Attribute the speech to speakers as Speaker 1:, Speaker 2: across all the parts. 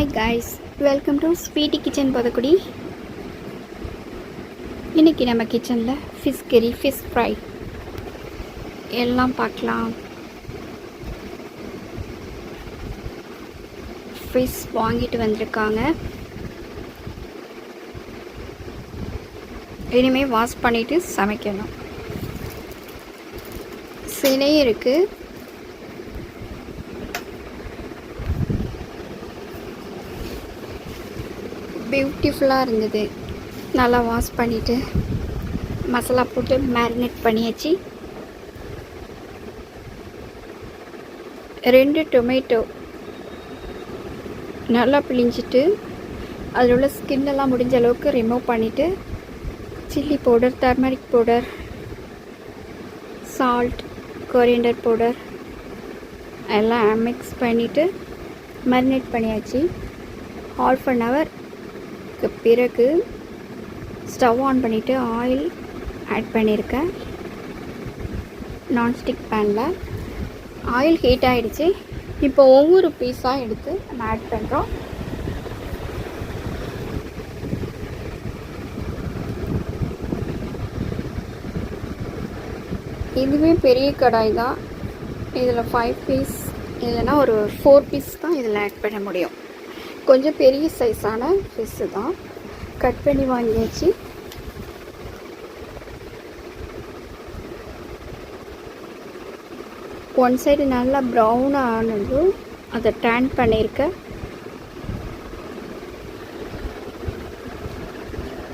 Speaker 1: Hi guys, welcome to Sweety Kitchen Pothakudi. இன்றைக்கி நம்ம கிச்சனில் ஃபிஷ் கறி, ஃபிஷ் ஃப்ரை எல்லாம் பார்க்கலாம். ஃபிஷ் வாங்கிட்டு வந்திருக்காங்க. இனிமேல் வாஷ் பண்ணிவிட்டு சமைக்கணும். சிலையும் இருக்குது. பியூட்டிஃபுல்லாக இருந்தது. நல்லா வாஷ் பண்ணிவிட்டு மசாலா போட்டு மேரினேட் பண்ணியாச்சு. 2 டொமேட்டோ நல்லா பிழிஞ்சிட்டு அதில் உள்ள ஸ்கின்னெல்லாம் முடிஞ்ச அளவுக்கு ரிமூவ் பண்ணிவிட்டு chilli powder, turmeric powder, salt, coriander powder எல்லாம் மிக்ஸ் பண்ணிவிட்டு மேரினேட் பண்ணியாச்சு. ½ அன் ஹவர் பிறகு ஸ்டவ் ஆன் பண்ணிவிட்டு ஆயில் ஆட் பண்ணியிருக்கேன். நான்ஸ்டிக் பேனில் ஆயில் ஹீட் ஆகிடுச்சு. இப்போ ஒவ்வொரு பீஸாக எடுத்து நம்ம ஆட் பண்ணுறோம். இதுவே பெரிய கடாய் தான். இதில் 5 பீஸ் இல்லைன்னா ஒரு 4 பீஸ் தான் இதில் ஆட் பண்ண முடியும். கொஞ்சம் பெரிய சைஸான ஃபிஷ்ஷு தான். கட் பண்ணி வாங்கியாச்சு. ஒன் சைடு நல்லா ப்ரௌன் ஆனதும் அதை டர்ன் பண்ணியிருக்கேன்.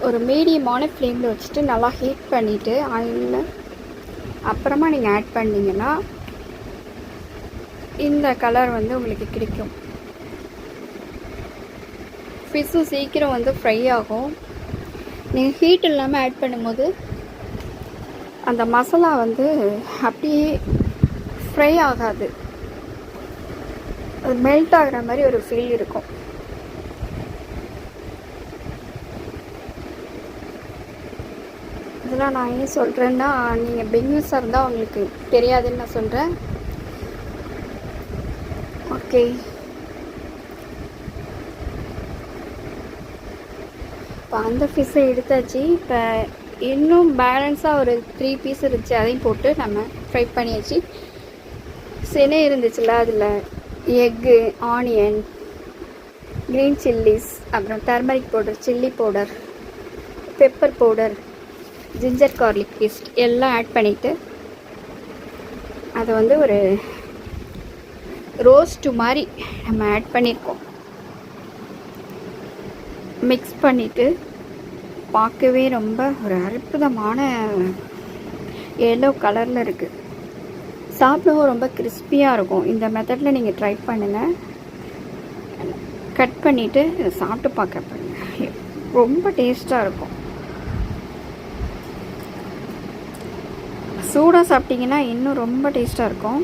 Speaker 1: ஒரு மீடியமான ஃப்ளேமில் வச்சுட்டு நல்லா ஹீட் பண்ணிவிட்டு ஆயிலில் அப்புறமா நீங்கள் ஆட் பண்ணிங்கன்னா இந்த கலர் உங்களுக்கு கிடைக்கும். ஃபிஷ்ஷும் சீக்கிரம் ஃப்ரை ஆகும். நீங்கள் ஹீட் இல்லாமல் ஆட் பண்ணும்போது அந்த மசாலா அப்படியே ஃப்ரை ஆகாது. அது மெல்ட் ஆகிற மாதிரி ஒரு ஃபீல் இருக்கும். இதெல்லாம் நான் ஏன் சொல்கிறேன்னா, நீங்கள் பிகினர்ஸாக இருந்தால் உங்களுக்கு தெரியாதுன்னு நான் சொல்கிறேன். ஓகே, இப்போ அந்த ஃபிஷ்ஷை எடுத்தாச்சு. இப்போ இன்னும் பேலன்ஸாக ஒரு 3 பீஸ் இருந்துச்சு. அதையும் போட்டு நம்ம ஃப்ரை பண்ணியாச்சு. சினை இருந்துச்சுல்ல, அதில் எக்கு, ஆனியன், க்ரீன் சில்லிஸ், அப்புறம் turmeric powder, chilli powder, pepper powder, ginger garlic paste எல்லாம் ஆட் பண்ணிவிட்டு அதை ஒரு ரோஸ்ட்டு மாதிரி நம்ம ஆட் பண்ணியிருக்கோம். மிக்ஸ் பண்ணிவிட்டு பார்க்கவே ரொம்ப ஒரு அற்புதமான எல்லோ கலரில் இருக்குது. சாப்பிடவும் ரொம்ப கிறிஸ்பியாக இருக்கும். இந்த மெத்தடில் நீங்கள் ட்ரை பண்ணுங்கள். கட் பண்ணிவிட்டு இதை சாப்பிட்டு பார்க்க பாருங்கள். ரொம்ப டேஸ்ட்டாக இருக்கும். சூடாக சாப்பிட்டிங்கன்னா இன்னும் ரொம்ப டேஸ்ட்டாக இருக்கும்.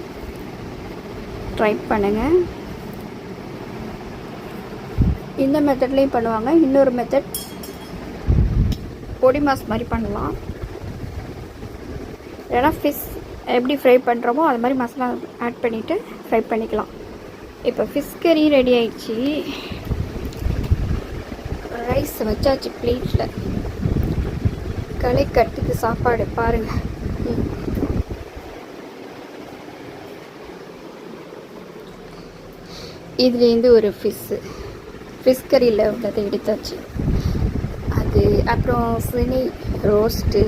Speaker 1: ட்ரை பண்ணுங்கள். இந்த மெத்தட்லேயும் பண்ணுவாங்க. இன்னொரு மெத்தட் பொடி மாஸ் மாதிரி பண்ணலாம். ஏன்னா ஃபிஷ் எப்படி ஃப்ரை பண்ணுறோமோ அது மாதிரி மசாலா ஆட் பண்ணிவிட்டு ஃப்ரை பண்ணிக்கலாம். இப்போ ஃபிஷ் கறி ரெடி ஆயிடுச்சு. ரைஸ் வச்சாச்சு பிளேட்டில். களை கட்டுக்கு சாப்பாடு பாருங்கள். இதுலேருந்து ஒரு ஃபிஷ் கறியில் உள்ளதை எடுத்தாச்சு. அது அப்புறம் சினை ரோஸ்ட்டு,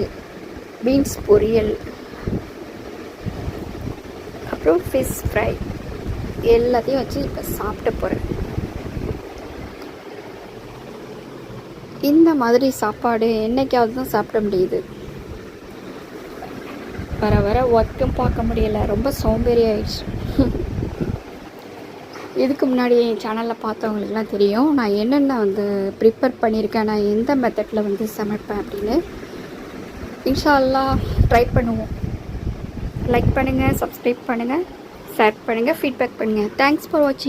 Speaker 1: பீன்ஸ் பொரியல், அப்புறம் ஃபிஷ் ஃப்ரை எல்லாத்தையும் வச்சு இப்போ சாப்பிட போகிறேன். இந்த மாதிரி சாப்பாடு என்றைக்காவது தான் சாப்பிட முடியுது. வர வர ஒர்க்கும் பார்க்க முடியலை. ரொம்ப சோம்பேறி ஆயிடுச்சு. இதுக்கு முன்னாடி என் சேனலில் பார்த்தவங்களுக்குலாம் தெரியும் நான் என்னென்ன ப்ரிப்பேர் பண்ணியிருக்கேன், நான் எந்த மெத்தடில் சமைப்பேன் அப்படின்னு. இன்ஷா அல்லாஹ் ட்ரை பண்ணுவோம். லைக் பண்ணுங்கள், சப்ஸ்கிரைப் பண்ணுங்கள், ஷேர் பண்ணுங்கள், ஃபீட்பேக் பண்ணுங்கள். தேங்க்ஸ் ஃபார் வாட்சிங்.